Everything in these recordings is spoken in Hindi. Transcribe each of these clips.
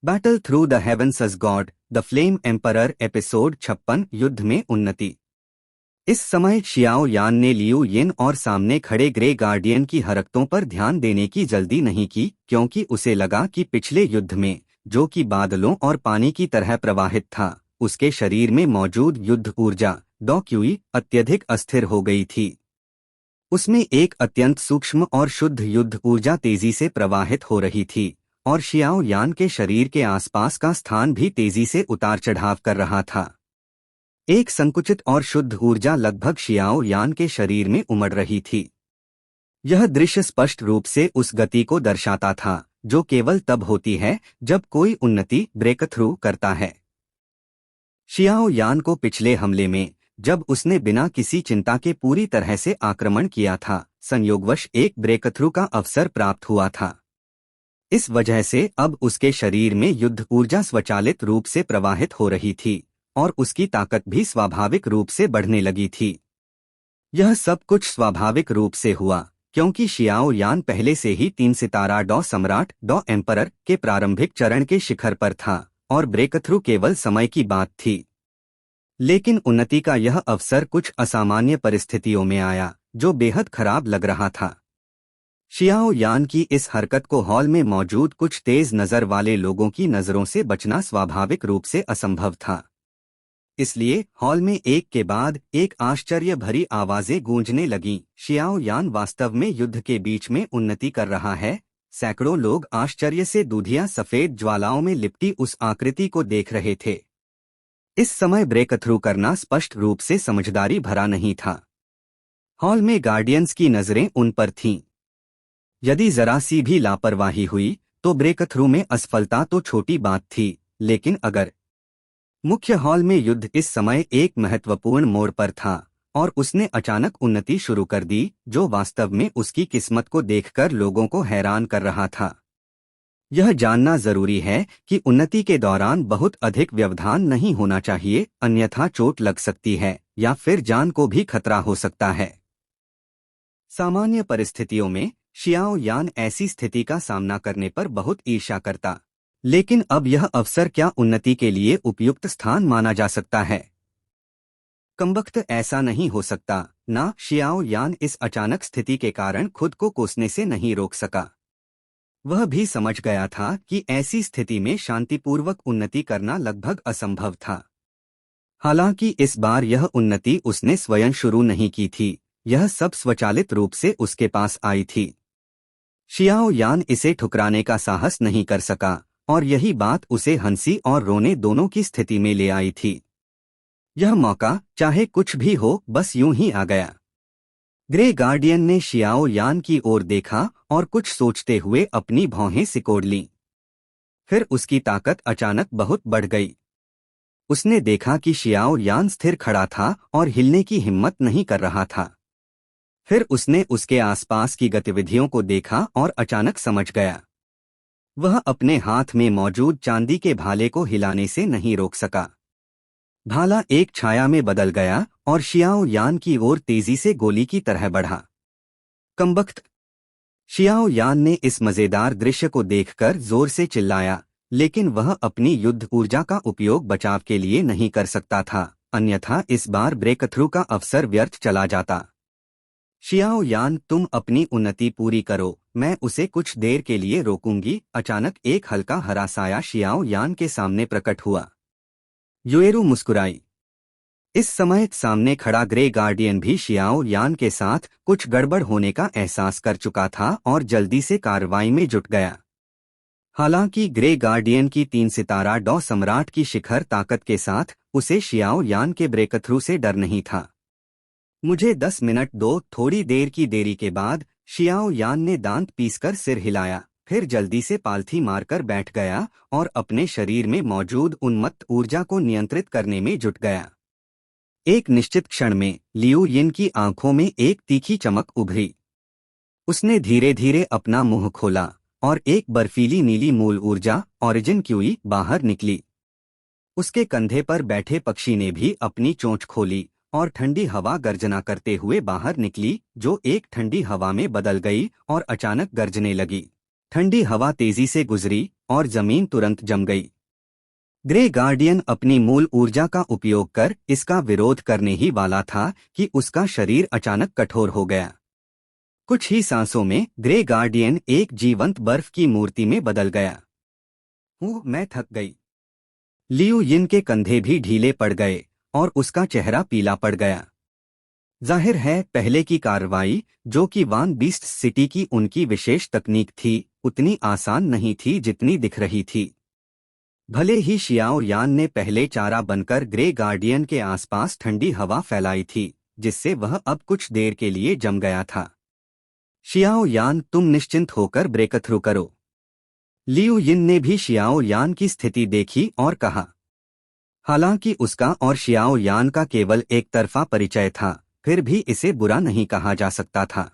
Battle through the heavens as god the flame emperor episode 56 युद्ध में उन्नति। इस समय शियाओ यान ने लियू यिन और सामने खड़े ग्रे गार्डियन की हरकतों पर ध्यान देने की जल्दी नहीं की, क्योंकि उसे लगा कि पिछले युद्ध में, जो कि बादलों और पानी की तरह प्रवाहित था, उसके शरीर में मौजूद युद्ध ऊर्जा डॉ क्यूई अत्यधिक अस्थिर हो गई थी। उसमें एक अत्यंत सूक्ष्म और शुद्ध युद्ध ऊर्जा तेजी से प्रवाहित हो रही थी, और शियाओ यान के शरीर के आसपास का स्थान भी तेजी से उतार चढ़ाव कर रहा था। एक संकुचित और शुद्ध ऊर्जा लगभग शियाओ यान के शरीर में उमड़ रही थी। यह दृश्य स्पष्ट रूप से उस गति को दर्शाता था जो केवल तब होती है जब कोई उन्नति ब्रेक थ्रू करता है। शियाओ यान को पिछले हमले में, जब उसने बिना किसी चिंता के पूरी तरह से आक्रमण किया था, संयोगवश एक ब्रेक थ्रू का अवसर प्राप्त हुआ था। इस वजह से अब उसके शरीर में युद्ध ऊर्जा स्वचालित रूप से प्रवाहित हो रही थी और उसकी ताकत भी स्वाभाविक रूप से बढ़ने लगी थी। यह सब कुछ स्वाभाविक रूप से हुआ क्योंकि शियाओ यान पहले से ही 3 सितारा डॉ सम्राट डॉ एम्परर के प्रारंभिक चरण के शिखर पर था और ब्रेकथ्रू केवल समय की बात थी। लेकिन उन्नति का यह अवसर कुछ असामान्य परिस्थितियों में आया जो बेहद खराब लग रहा था। शियाओ यान की इस हरकत को हॉल में मौजूद कुछ तेज नजर वाले लोगों की नजरों से बचना स्वाभाविक रूप से असंभव था। इसलिए हॉल में एक के बाद एक आश्चर्य भरी आवाजें गूंजने लगीं। शियाओ यान वास्तव में युद्ध के बीच में उन्नति कर रहा है। सैकड़ों लोग आश्चर्य से दूधिया सफेद ज्वालाओं में लिपटी उस आकृति को देख रहे थे। इस समय ब्रेकथ्रू करना स्पष्ट रूप से समझदारी भरा नहीं था। हॉल में गार्डियंस की नजरें उन पर थीं। यदि जरा सी भी लापरवाही हुई तो ब्रेकथ्रू में असफलता तो छोटी बात थी, लेकिन अगर मुख्य हॉल में युद्ध इस समय एक महत्वपूर्ण मोड़ पर था और उसने अचानक उन्नति शुरू कर दी, जो वास्तव में उसकी किस्मत को देखकर लोगों को हैरान कर रहा था। यह जानना जरूरी है कि उन्नति के दौरान बहुत अधिक व्यवधान नहीं होना चाहिए, अन्यथा चोट लग सकती है या फिर जान को भी खतरा हो सकता है। सामान्य परिस्थितियों में शियाओ यान ऐसी स्थिति का सामना करने पर बहुत ईर्ष्या करता, लेकिन अब यह अवसर क्या उन्नति के लिए उपयुक्त स्थान माना जा सकता है? कमबख्त ऐसा नहीं हो सकता। ना, शियाओ यान इस अचानक स्थिति के कारण खुद को कोसने से नहीं रोक सका। वह भी समझ गया था कि ऐसी स्थिति में शांतिपूर्वक उन्नति करना लगभग असंभव था। हालांकि इस बार यह उन्नति उसने स्वयं शुरू नहीं की थी, यह सब स्वचालित रूप से उसके पास आई थी। शियाओ यान इसे ठुकराने का साहस नहीं कर सका और यही बात उसे हंसी और रोने दोनों की स्थिति में ले आई थी। यह मौका, चाहे कुछ भी हो, बस यूं ही आ गया। ग्रे गार्डियन ने शियाओ यान की ओर देखा और कुछ सोचते हुए अपनी भौहें सिकोड़ लीं। फिर उसकी ताकत अचानक बहुत बढ़ गई। उसने देखा कि शियाओ यान स्थिर खड़ा था और हिलने की हिम्मत नहीं कर रहा था। फिर उसने उसके आसपास की गतिविधियों को देखा और अचानक समझ गया। वह अपने हाथ में मौजूद चांदी के भाले को हिलाने से नहीं रोक सका। भाला एक छाया में बदल गया और शियाओ यान की ओर तेजी से गोली की तरह बढ़ा। कमबख्त! शियाओ यान ने इस मजेदार दृश्य को देखकर जोर से चिल्लाया, लेकिन वह अपनी युद्ध ऊर्जा का उपयोग बचाव के लिए नहीं कर सकता था, अन्यथा इस बार ब्रेकथ्रू का अवसर व्यर्थ चला जाता। शियाओ यान, तुम अपनी उन्नति पूरी करो, मैं उसे कुछ देर के लिए रोकूंगी। अचानक एक हल्का हरा साया शियाओ यान के सामने प्रकट हुआ। युएरू मुस्कुराई। इस समय सामने खड़ा ग्रे गार्डियन भी शियाओ यान के साथ कुछ गड़बड़ होने का एहसास कर चुका था और जल्दी से कार्रवाई में जुट गया। हालांकि ग्रे गार्डियन की 3 सितारा डॉ सम्राट की शिखर ताकत के साथ उसे शियाओ यान के ब्रेकथ्रू से डर नहीं था। मुझे 10 मिनट दो। थोड़ी देर की देरी के बाद शियाओ यान ने दांत पीसकर सिर हिलाया, फिर जल्दी से पालथी मारकर बैठ गया और अपने शरीर में मौजूद उन्मत्त ऊर्जा को नियंत्रित करने में जुट गया। एक निश्चित क्षण में लियू यिन की आंखों में एक तीखी चमक उभरी। उसने धीरे धीरे अपना मुंह खोला और एक बर्फीली नीली मूल ऊर्जा ओरिजिन क्यूई बाहर निकली। उसके कंधे पर बैठे पक्षी ने भी अपनी चोंच खोली और ठंडी हवा गर्जना करते हुए बाहर निकली, जो एक ठंडी हवा में बदल गई और अचानक गर्जने लगी। ठंडी हवा तेजी से गुजरी और जमीन तुरंत जम गई। ग्रे गार्डियन अपनी मूल ऊर्जा का उपयोग कर इसका विरोध करने ही वाला था कि उसका शरीर अचानक कठोर हो गया। कुछ ही सांसों में ग्रे गार्डियन एक जीवंत बर्फ की मूर्ति में बदल गया। मैं थक गई। लियू यिन के कंधे भी ढीले पड़ गए और उसका चेहरा पीला पड़ गया। जाहिर है पहले की कार्रवाई, जो कि वान बीस्ट सिटी की उनकी विशेष तकनीक थी, उतनी आसान नहीं थी जितनी दिख रही थी। भले ही शियाओ यान ने पहले चारा बनकर ग्रे गार्डियन के आसपास ठंडी हवा फैलाई थी, जिससे वह अब कुछ देर के लिए जम गया था। शियाओ यान, तुम निश्चिंत होकर ब्रेकथ्रू करो। लियू यिन ने भी शियाओ यान की स्थिति देखी और कहा। हालांकि उसका और शियाओ यान का केवल एक तरफा परिचय था, फिर भी इसे बुरा नहीं कहा जा सकता था।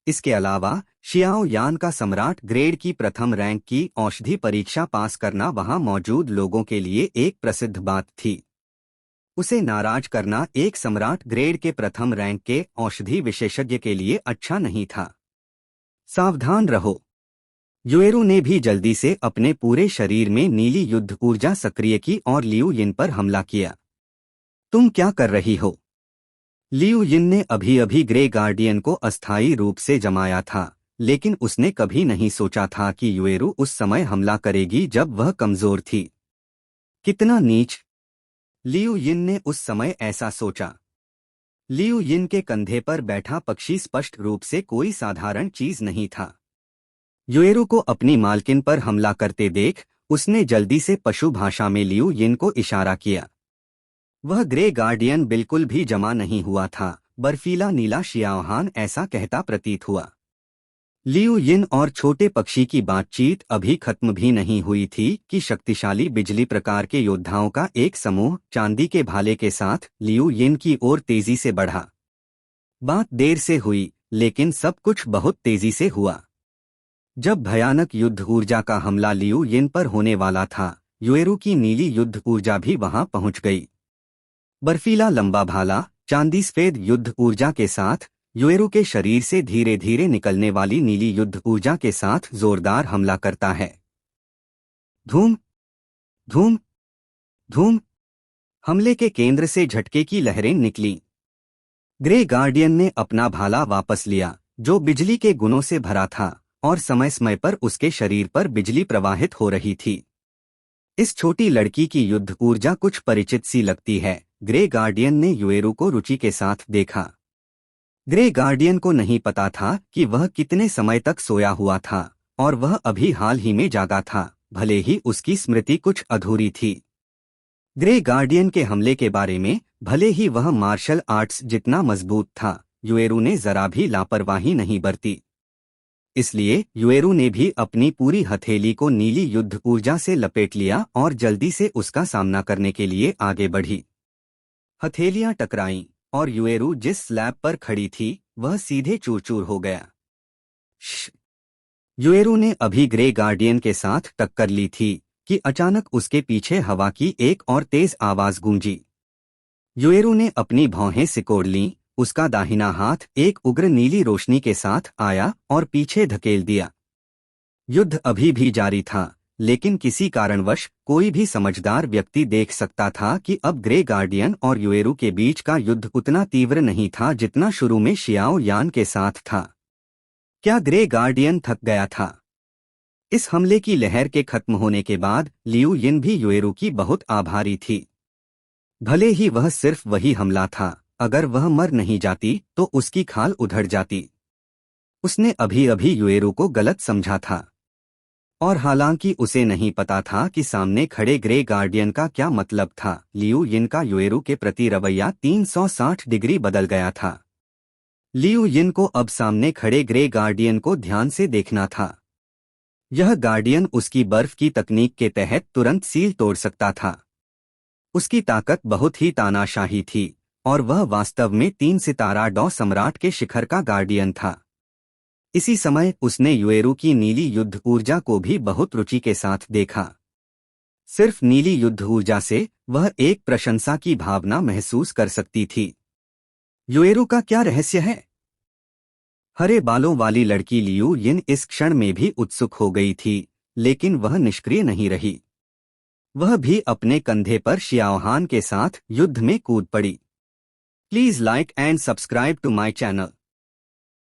इसके अलावा शियाओ यान का सम्राट ग्रेड की प्रथम रैंक की औषधि परीक्षा पास करना वहां मौजूद लोगों के लिए एक प्रसिद्ध बात थी। उसे नाराज करना एक सम्राट ग्रेड के प्रथम रैंक के औषधि विशेषज्ञ के लिए अच्छा नहीं था। सावधान रहो। युएरू ने भी जल्दी से अपने पूरे शरीर में नीली युद्ध ऊर्जा सक्रिय की और लियू यिन पर हमला किया। तुम क्या कर रही हो? लियू यिन ने अभी अभी ग्रे गार्डियन को अस्थायी रूप से जमाया था, लेकिन उसने कभी नहीं सोचा था कि युएरू उस समय हमला करेगी जब वह कमजोर थी। कितना नीच! लियू यिन ने उस समय ऐसा सोचा। लियू यिन के कंधे पर बैठा पक्षी स्पष्ट रूप से कोई साधारण चीज नहीं था। युएरू को अपनी मालकिन पर हमला करते देख उसने जल्दी से पशु भाषा में लियू यिन को इशारा किया। वह ग्रे गार्डियन बिल्कुल भी जमा नहीं हुआ था, बर्फीला नीला शियाओहान ऐसा कहता प्रतीत हुआ। लियू यिन और छोटे पक्षी की बातचीत अभी खत्म भी नहीं हुई थी कि शक्तिशाली बिजली प्रकार के योद्धाओं का एक समूह चांदी के भाले के साथ लियू यिन की ओर तेजी से बढ़ा। बात देर से हुई, लेकिन सब कुछ बहुत तेजी से हुआ। जब भयानक युद्ध ऊर्जा का हमला लियू यिन पर होने वाला था, युएरू की नीली युद्ध ऊर्जा भी वहां पहुंच गई। बर्फीला लंबा भाला चांदी सफेद युद्ध ऊर्जा के साथ युएरू के शरीर से धीरे धीरे निकलने वाली नीली युद्ध ऊर्जा के साथ जोरदार हमला करता है। धूम धूम धूम! हमले के केंद्र से झटके की लहरें निकली। ग्रे गार्डियन ने अपना भाला वापस लिया, जो बिजली के गुणों से भरा था, और समय समय पर उसके शरीर पर बिजली प्रवाहित हो रही थी। इस छोटी लड़की की युद्ध ऊर्जा कुछ परिचित सी लगती है। ग्रे गार्डियन ने युएरू को रुचि के साथ देखा। ग्रे गार्डियन को नहीं पता था कि वह कितने समय तक सोया हुआ था, और वह अभी हाल ही में जागा था, भले ही उसकी स्मृति कुछ अधूरी थी। ग्रे गार्डियन के हमले के बारे में, भले ही वह मार्शल आर्ट्स जितना मजबूत था, युएरू ने जरा भी लापरवाही नहीं बरती। इसलिए युएरू ने भी अपनी पूरी हथेली को नीली युद्ध ऊर्जा से लपेट लिया और जल्दी से उसका सामना करने के लिए आगे बढ़ी। हथेलियां टकराईं और युएरू जिस स्लैब पर खड़ी थी वह सीधे चूर चूर हो गया। युएरू ने अभी ग्रे गार्डियन के साथ टक्कर ली थी कि अचानक उसके पीछे हवा की एक और तेज आवाज गूंजी। युएरू ने अपनी भौहें सिकोड़ लीं, उसका दाहिना हाथ एक उग्र नीली रोशनी के साथ आया और पीछे धकेल दिया। युद्ध अभी भी जारी था, लेकिन किसी कारणवश कोई भी समझदार व्यक्ति देख सकता था कि अब ग्रे गार्डियन और युएरू के बीच का युद्ध उतना तीव्र नहीं था जितना शुरू में शियाओ यान के साथ था। क्या ग्रे गार्डियन थक गया था? इस हमले की लहर के खत्म होने के बाद लियू यिन भी युएरू की बहुत आभारी थी। भले ही वह सिर्फ वही हमला था, अगर वह मर नहीं जाती तो उसकी खाल उधड़ जाती। उसने अभी अभी युएरू को गलत समझा था, और हालांकि उसे नहीं पता था कि सामने खड़े ग्रे गार्डियन का क्या मतलब था, लियू यिन का युएरू के प्रति रवैया 360 डिग्री बदल गया था। लियू यिन को अब सामने खड़े ग्रे गार्डियन को ध्यान से देखना था। यह गार्डियन उसकी बर्फ की तकनीक के तहत तुरंत सील तोड़ सकता था। उसकी ताकत बहुत ही तानाशाही थी, और वह वास्तव में 3 सितारा डॉ सम्राट के शिखर का गार्डियन था। इसी समय उसने युएरू की नीली युद्ध ऊर्जा को भी बहुत रुचि के साथ देखा। सिर्फ नीली युद्ध ऊर्जा से वह एक प्रशंसा की भावना महसूस कर सकती थी। युएरू का क्या रहस्य है? हरे बालों वाली लड़की लियू यिन इस क्षण में भी उत्सुक हो गई थी, लेकिन वह निष्क्रिय नहीं रही। वह भी अपने कंधे पर शियाओहान के साथ युद्ध में कूद पड़ी। Please like and subscribe to my channel.